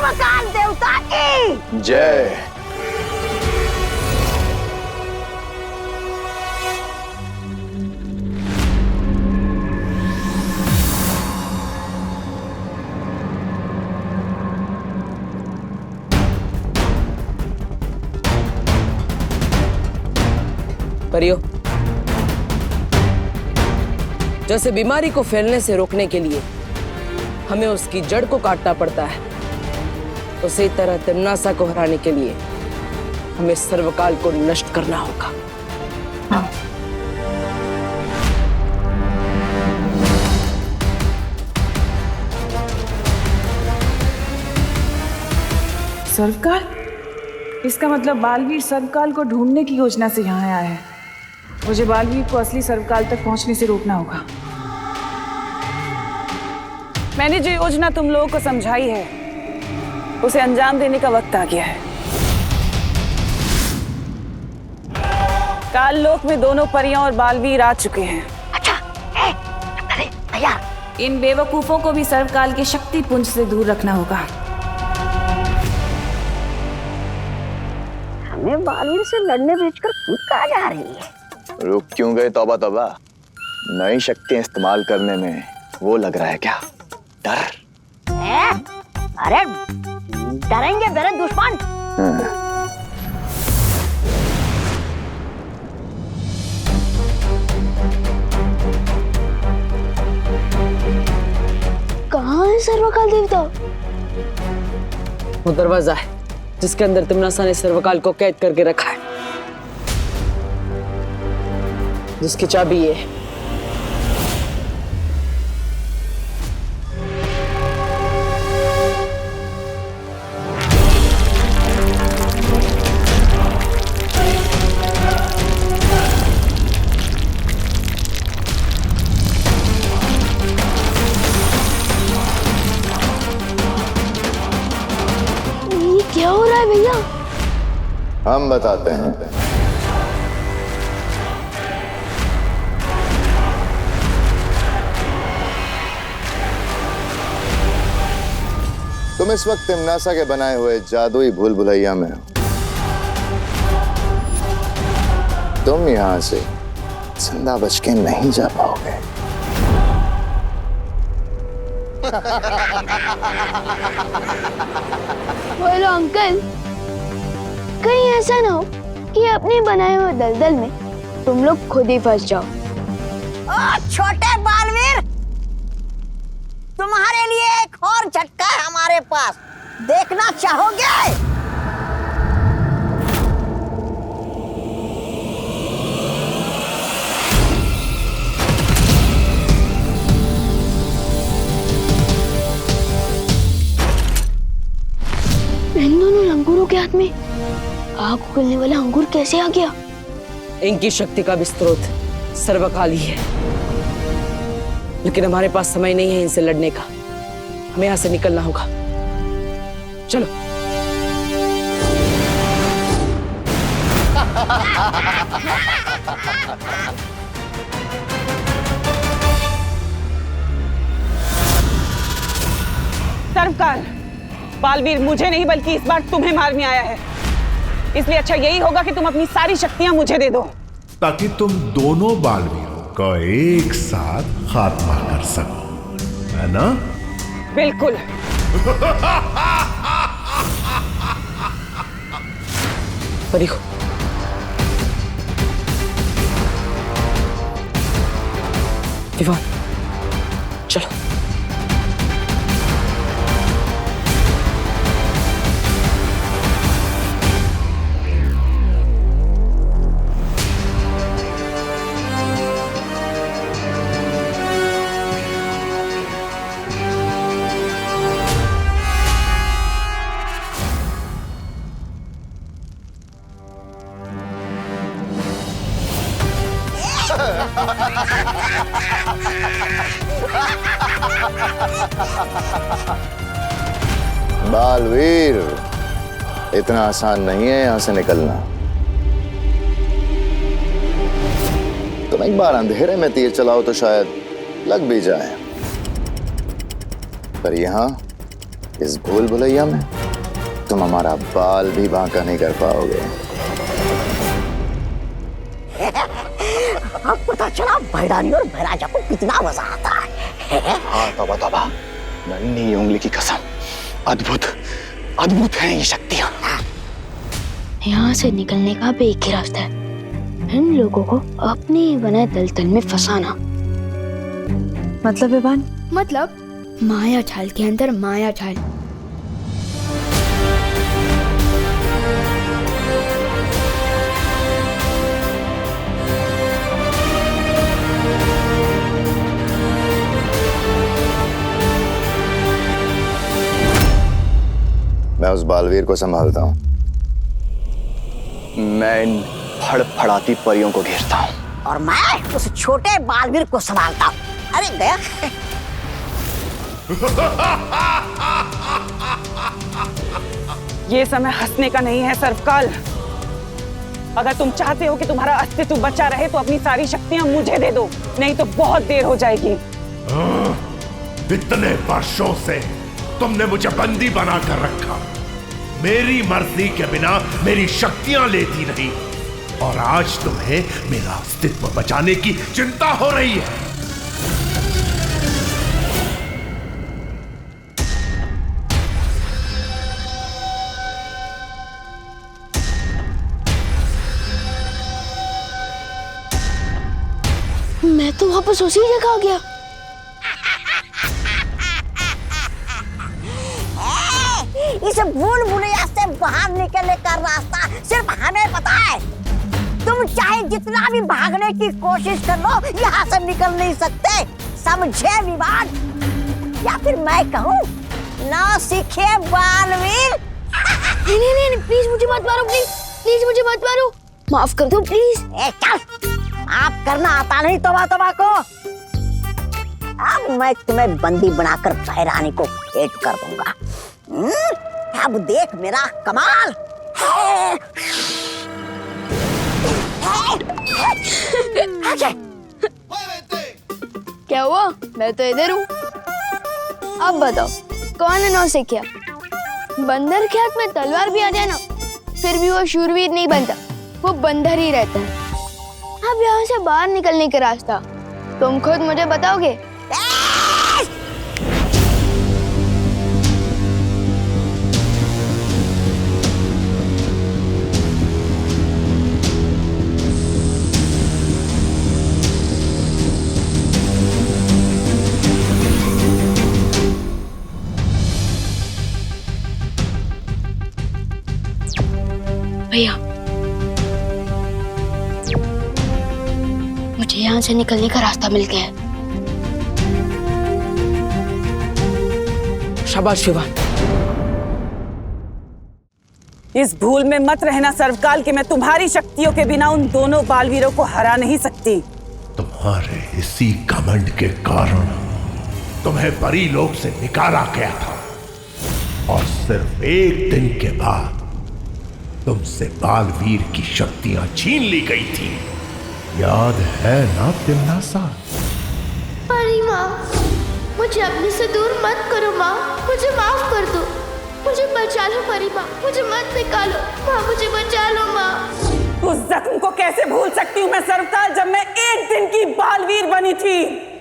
सर्वकाल देवता की जय। परियो, जैसे बीमारी को फैलने से रोकने के लिए हमें उसकी जड़ को काटना पड़ता है, उसी तरह तिम्नासा को हराने के लिए हमें सर्वकाल को नष्ट करना होगा। सर्वकाल? इसका मतलब बालवीर सर्वकाल को ढूंढने की योजना से यहाँ आया है। मुझे बालवीर को असली सर्वकाल तक पहुंचने से रोकना होगा। मैंने जो योजना तुम लोगों को समझाई है उसे अंजाम देने का वक्त आ गया है। काल लोक में दोनों परियां और बालवीर आ चुके हैं। अच्छा, अरे तैयार। इन बेवकूफों को भी सर्वकाल के शक्ति पुंज से दूर रखना होगा। हमें बालवीर से लड़ने भेजकर खुद कहाँ जा रही है? रुक क्यों गए? तौबा तौबा, नई शक्तियां इस्तेमाल करने में वो लग रहा है क्या डर? अरे डरेंगे मेरे दुश्मन। कहाँ है सर्वकाल देवता? वो दरवाजा है जिसके अंदर तिम्नासा ने सर्वकाल को कैद करके रखा है, जिसकी चाबी ये है। ये क्या हो रहा है भैया? हम बताते हैं। तुम इस वक्त तिम्नासा के बनाए हुए जादुई भूल भुलैया में हो। तुम यहां से जिंदा बच के नहीं जा पाओगे। बोलो अंकल, कहीं ऐसा ना हो कि अपने बनाए हुए दलदल में तुम लोग खुद ही फंस जाओ। ओ छोटे बालवीर, तुम्हारे लिए एक और झटका है हमारे पास, देखना चाहोगे? इन दोनों लंगूरों के हाथ में आग उगलने वाला अंगूर कैसे आ गया? इनकी शक्ति का भी स्रोत सर्वकाल ही है, लेकिन हमारे पास समय नहीं है इनसे लड़ने का। हमें यहां से निकलना होगा। चलो। सर्वकाल, बालवीर मुझे नहीं बल्कि इस बार तुम्हें मारने आया है, इसलिए अच्छा यही होगा कि तुम अपनी सारी शक्तियां मुझे दे दो, ताकि तुम दोनों बालवीरों का एक साथ खात्मा कर सको, है ना? बिल्कुल। परियो, दीवान, चलो। बालवीर, इतना आसान नहीं है यहां से निकलना। तुम एक बार अंधेरे में तीर चलाओ तो शायद लग भी जाए, पर यहां इस भूल भुलैया में तुम हमारा बाल भी बांका नहीं कर पाओगे। अब पता चला भैरानी और भैराजा को कितना मजा आता है। हाँ तौबा तौबा, नन्ही उंगली की कसम, अद्भुत अद्भुत है ये शक्तियां। यहाँ से निकलने का भी एक ही रास्ता है, इन लोगों को अपने ही बनाए दलदल में फंसाना। मतलब विवान? मतलब माया जाल के अंदर माया जाल। मैं उस बालवीर को संभालता हूँ। मैं इन फड़फड़ाती परियों को घेरता हूँ। और मैं उस छोटे बालवीर को संभालता हूँ। अरे गया। ये समय हंसने का नहीं है सर्वकाल। अगर तुम चाहते हो कि तुम्हारा अस्तित्व बचा रहे तो अपनी सारी शक्तियां मुझे दे दो, नहीं तो बहुत देर हो जाएगी। इतने वर्षों से तुमने मुझे बंदी बनाकर रखा, मेरी मर्जी के बिना मेरी शक्तियां लेती नहीं, और आज तुम्हें मेरा अस्तित्व बचाने की चिंता हो रही है। मैं तो वापस उसी जगह आ गया। इस भूल भुलैया से बाहर निकलने का रास्ता सिर्फ हमें पता है। तुम चाहे जितना भी भागने की कोशिश कर लो, यहाँ से निकल नहीं सकते, समझे विवाद? या फिर मैं कहूँ, ना सीखे बालवीर। नहीं, प्लीज मुझे मत मारो, प्लीज मुझे मत मारो, माफ कर दो प्लीज। चल, आप करना आता नहीं तौबा तौबा को। अब मैं तुम्हें बंदी बनाकर भैरानी को भेंट कर दूंगा। अब देख मेरा कमाल। क्या हुआ? मैं तो इधर हूँ। अब बताओ कौन है नौसिखिया? बंदर के हाथ में तलवार भी आ जाए ना, फिर भी वो शूरवीर नहीं बनता, वो बंदर ही रहता है। अब यहाँ से बाहर निकलने का रास्ता तुम खुद मुझे बताओगे? भैया, मुझे यहाँ से निकलने का रास्ता मिल गया है। शाबाश शिवा। इस भूल में मत रहना सर्वकाल कि मैं तुम्हारी शक्तियों के बिना उन दोनों बालवीरों को हरा नहीं सकती। तुम्हारे इसी घमंड के कारण तुम्हें परीलोक से निकाला गया था, और सिर्फ एक दिन के बाद तुमसे बालवीर की शक्तियां छीन ली गई थी। याद है ना तिमनासा? अरे माँ, मुझे अपने से दूर मत करो माँ, मुझे माफ कर दो, मुझे बचा लो परी माँ, मुझे मत निकालो माँ, मुझे बचा लो माँ। उस जख्म को कैसे भूल सकती हूँ मैं सर्वकाल, जब मैं एक दिन की बालवीर बनी थी।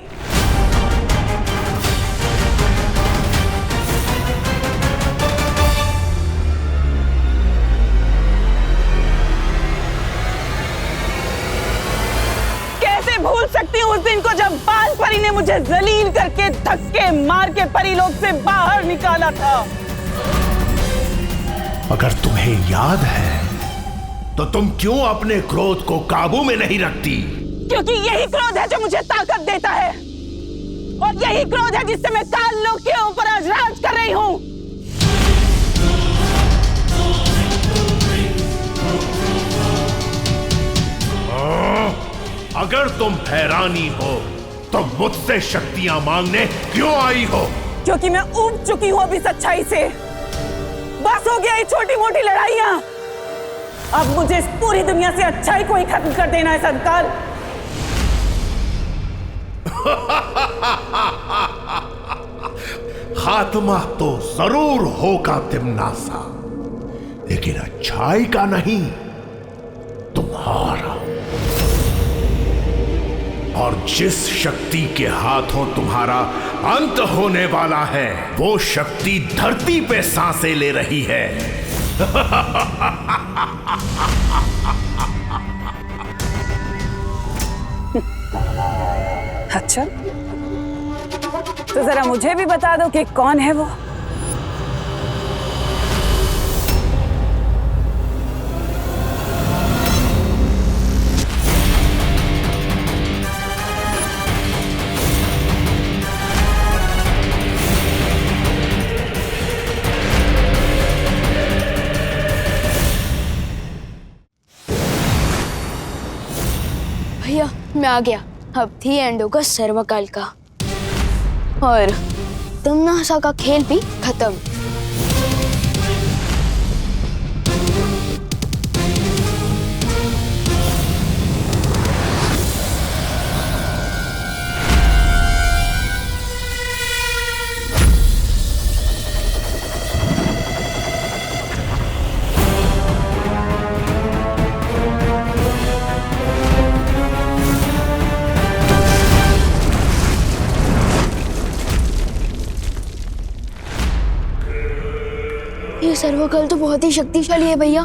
भूल सकती हूँ उस दिन को जब बाल परी ने मुझे जलील करके धक्के मार के परीलोक से बाहर निकाला था। अगर तुम्हें याद है तो तुम क्यों अपने क्रोध को काबू में नहीं रखती? क्योंकि यही क्रोध है जो मुझे ताकत देता है, और यही क्रोध है जिससे मैं काल लोक के ऊपर आज राज कर रही हूँ। अगर तुम हैरानी हो तो मुझसे शक्तियां मांगने क्यों आई हो? क्योंकि मैं ऊब चुकी हूँ अभी सच्चाई से। बस हो गया ये छोटी मोटी लड़ाइयाँ। अब मुझे इस पूरी दुनिया से अच्छाई को ही खत्म कर देना है सर्वकाल। खात्मा तो जरूर होगा तिमनासा, लेकिन अच्छाई का नहीं, तुम्हारा। और जिस शक्ति के हाथों तुम्हारा अंत होने वाला है, वो शक्ति धरती पे सांसें ले रही है। अच्छा, तो जरा मुझे भी बता दो कि कौन है वो। भैया मैं आ गया। अब थी एंड होगा सर्वकाल का, और तमनासा का खेल भी खत्म। ये सर्वकाल तो बहुत ही शक्तिशाली है भैया।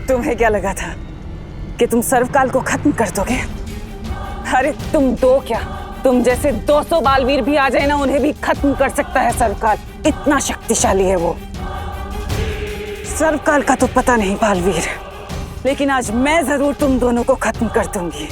तुम्हें क्या लगा था कि तुम सर्वकाल को खत्म कर दोगे? अरे तुम दो क्या, तुम जैसे 200 बालवीर भी आ जाए ना, उन्हें भी खत्म कर सकता है सर्वकाल। इतना शक्तिशाली है वो। सर्वकाल का तो पता नहीं बालवीर, लेकिन आज मैं जरूर तुम दोनों को खत्म कर दूंगी।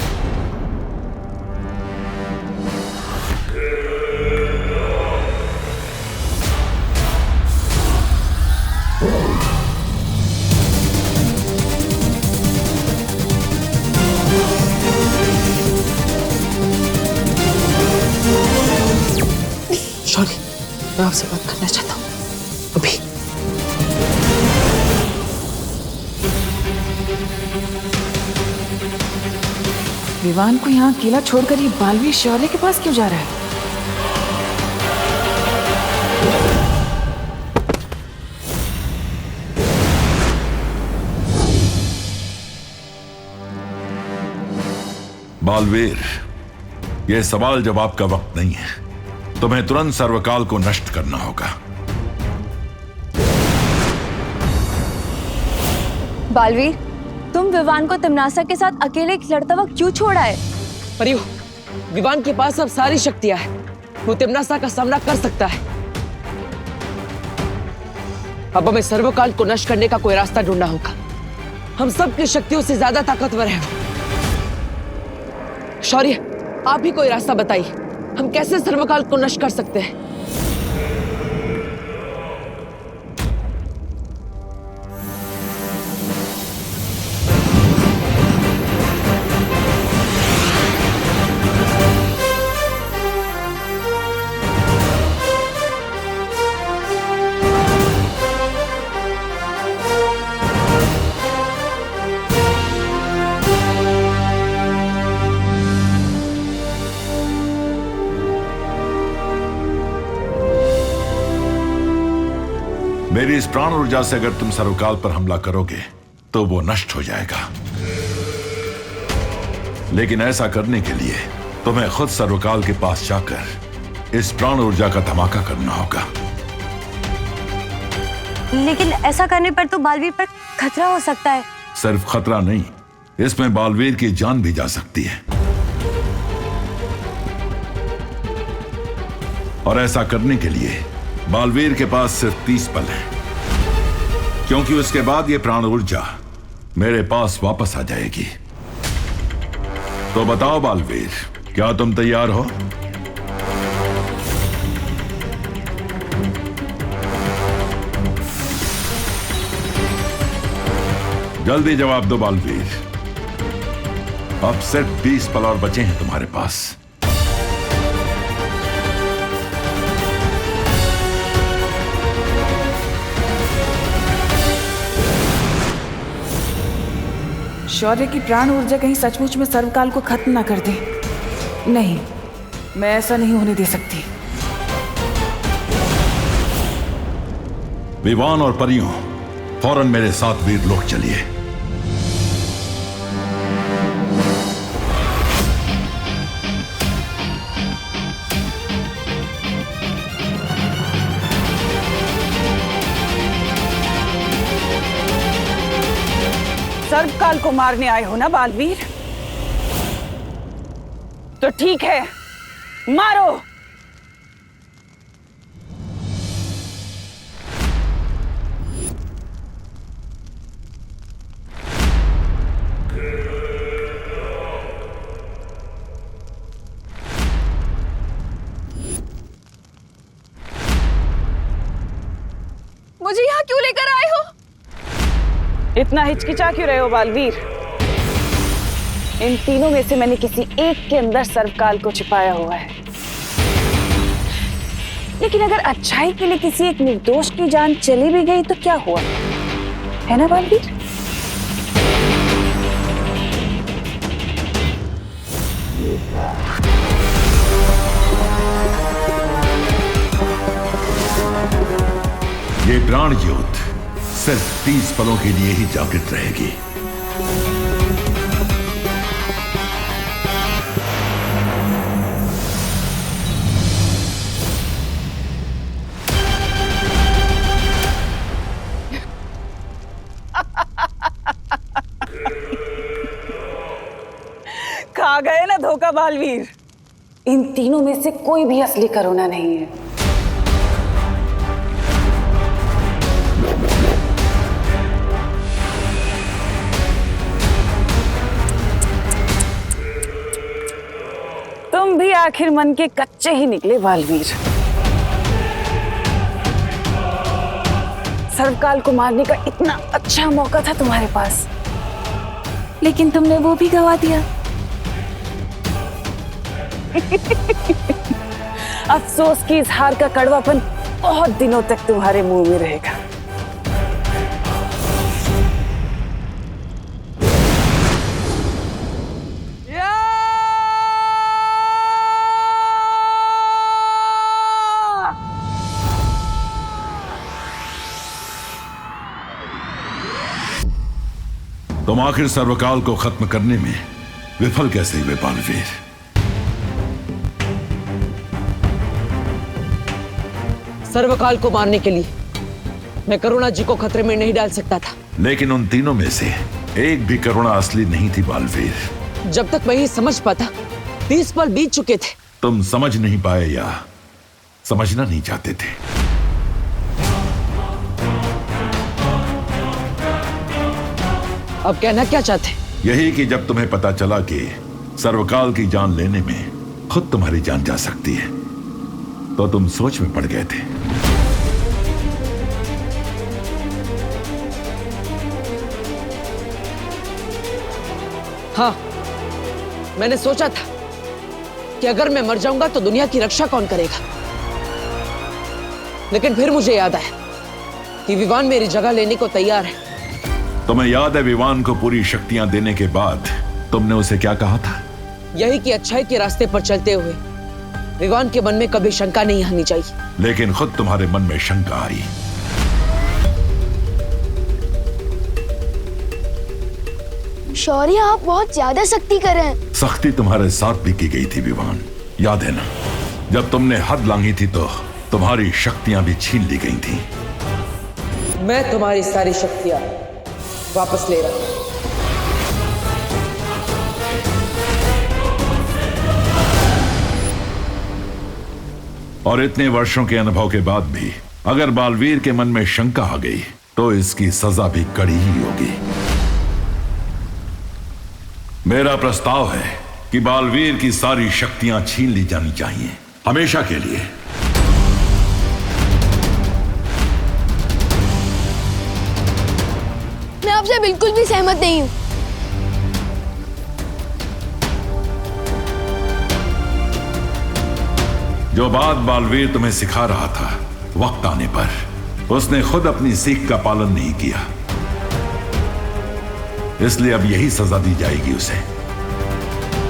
शौर्य, मैं आपसे बात करना चाहता हूँ अभी। विवान को यहाँ अकेला छोड़कर ये बालवीर शौर्य के पास क्यों जा रहा है? बालवीर, यह सवाल जवाब का वक्त नहीं है। तुम्हें तुरंत सर्वकाल को नष्ट करना होगा। बालवीर, तुम विवान को तमनासा के साथ अकेले लड़ता वक्त क्यों छोड़ा है? परियो, विवान के पास अब सारी शक्तियां हैं। वो तिमनासा का सामना कर सकता है। अब हमें सर्वकाल को नष्ट करने का कोई रास्ता ढूंढना होगा। हम सबकी शक्तियों से ज्यादा ताकतवर है वो। शौर्य, आप ही कोई रास्ता बताइए। हम कैसे सर्वकाल को नष्ट कर सकते हैं? मेरी इस प्राण ऊर्जा से अगर तुम सर्वकाल पर हमला करोगे तो वो नष्ट हो जाएगा, लेकिन ऐसा करने के लिए तुम्हें खुद सर्वकाल के पास जाकर इस प्राण ऊर्जा का धमाका करना होगा। लेकिन ऐसा करने पर तो बालवीर पर खतरा हो सकता है। सिर्फ खतरा नहीं, इसमें बालवीर की जान भी जा सकती है। और ऐसा करने के लिए बालवीर के पास सिर्फ 30 पल है, क्योंकि उसके बाद ये प्राण ऊर्जा मेरे पास वापस आ जाएगी। तो बताओ बालवीर, क्या तुम तैयार हो? जल्दी जवाब दो बालवीर। अब सिर्फ 20 पल और बचे हैं तुम्हारे पास। शौर्य की प्राण ऊर्जा कहीं सचमुच में सर्वकाल को खत्म ना कर दे। नहीं, मैं ऐसा नहीं होने दे सकती। विवान और परियों, फौरन मेरे साथ वीरलोक चलिए। सर्वकाल को मारने आए हो ना बालवीर? तो ठीक है, मारो। मुझे यहाँ क्यों लेकर आए हो? इतना हिचकिचा क्यों रहे हो बालवीर? इन तीनों में से मैंने किसी एक के अंदर सर्वकाल को छिपाया हुआ है, लेकिन अगर अच्छाई के लिए किसी एक निर्दोष की जान चली भी गई तो क्या हुआ, है ना बालवीर? ये प्राण ज्योत सिर्फ 30 पलों के लिए ही जागृत रहेगी। खा गए ना धोखा बालवीर। इन तीनों में से कोई भी असली करुणा नहीं है। तुम भी आखिर मन के कच्चे ही निकले बालवीर। सर्वकाल को मारने का इतना अच्छा मौका था तुम्हारे पास, लेकिन तुमने वो भी गवा दिया। अफसोस की इस हार का कड़वापन बहुत दिनों तक तुम्हारे मुंह में रहेगा। तुम आखिर सर्वकाल को खत्म करने में विफल कैसे हुए बालवीर? सर्वकाल को मारने के लिए मैं करुणा जी को खतरे में नहीं डाल सकता था। लेकिन उन तीनों में से एक भी करुणा असली नहीं थी बालवीर। जब तक मैं ये समझ पाता 30 पल बीत चुके थे। तुम समझ नहीं पाए या समझना नहीं चाहते थे? अब कहना क्या चाहते? यही कि जब तुम्हें पता चला कि सर्वकाल की जान लेने में खुद तुम्हारी जान जा सकती है, तो तुम सोच में पड़ गए थे। हाँ, मैंने सोचा था कि अगर मैं मर जाऊंगा तो दुनिया की रक्षा कौन करेगा। लेकिन फिर मुझे याद आया कि विवान मेरी जगह लेने को तैयार है। तुम्हें याद है विवान को पूरी शक्तियां देने के बाद तुमने उसे क्या कहा था? यही कि अच्छाई के रास्ते पर चलते हुए विवान के मन में कभी शंका नहीं आनी चाहिए। लेकिन खुद तुम्हारे मन में शंका आई। शौर्य, आप बहुत ज्यादा सख्ती कर रहे हैं। सख्ती तुम्हारे साथ भी की गई थी विवान, याद है ना? जब तुमने हद लांघी थी तो तुम्हारी शक्तियां भी छीन ली गई थी। मैं तुम्हारी सारी शक्तियां वापस ले रहा हूं। और इतने वर्षों के अनुभव के बाद भी अगर बालवीर के मन में शंका आ गई तो इसकी सजा भी कड़ी ही होगी। मेरा प्रस्ताव है कि बालवीर की सारी शक्तियां छीन ली जानी चाहिए, हमेशा के लिए। मैं आपसे बिल्कुल भी सहमत नहीं हूं। जो बात बालवीर तुम्हें सिखा रहा था, वक्त आने पर उसने खुद अपनी सीख का पालन नहीं किया, इसलिए अब यही सजा दी जाएगी उसे।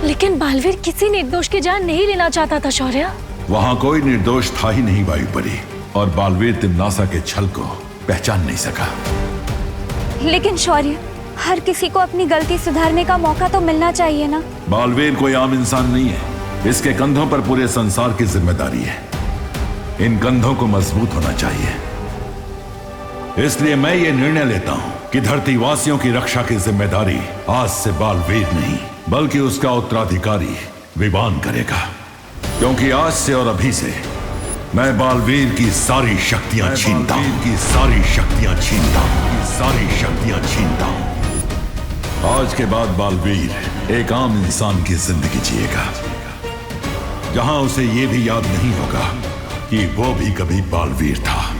लेकिन बालवीर किसी निर्दोष की जान नहीं लेना चाहता था शौर्य। वहां कोई निर्दोष था ही नहीं वायुपरी, और बालवीर तिम्नासा के छल को पहचान नहीं सका। लेकिन शौर्य, हर किसी को अपनी गलती सुधारने का मौका तो मिलना चाहिए ना। बालवीर कोई आम इंसान नहीं है, इसके कंधों पर पूरे संसार की जिम्मेदारी है। इन कंधों को मजबूत होना चाहिए। इसलिए मैं ये निर्णय लेता हूं कि धरतीवासियों की रक्षा की जिम्मेदारी आज से बालवीर नहीं बल्कि उसका उत्तराधिकारी विवान करेगा। क्योंकि आज से और अभी से मैं बालवीर की सारी शक्तियां छीनता हूं, की सारी शक्तियां छीनता हूं, सारी शक्तियां छीनता हूं। आज के बाद बालवीर एक आम इंसान की जिंदगी जिएगा, जहां उसे यह भी याद नहीं होगा कि वो भी कभी बालवीर था।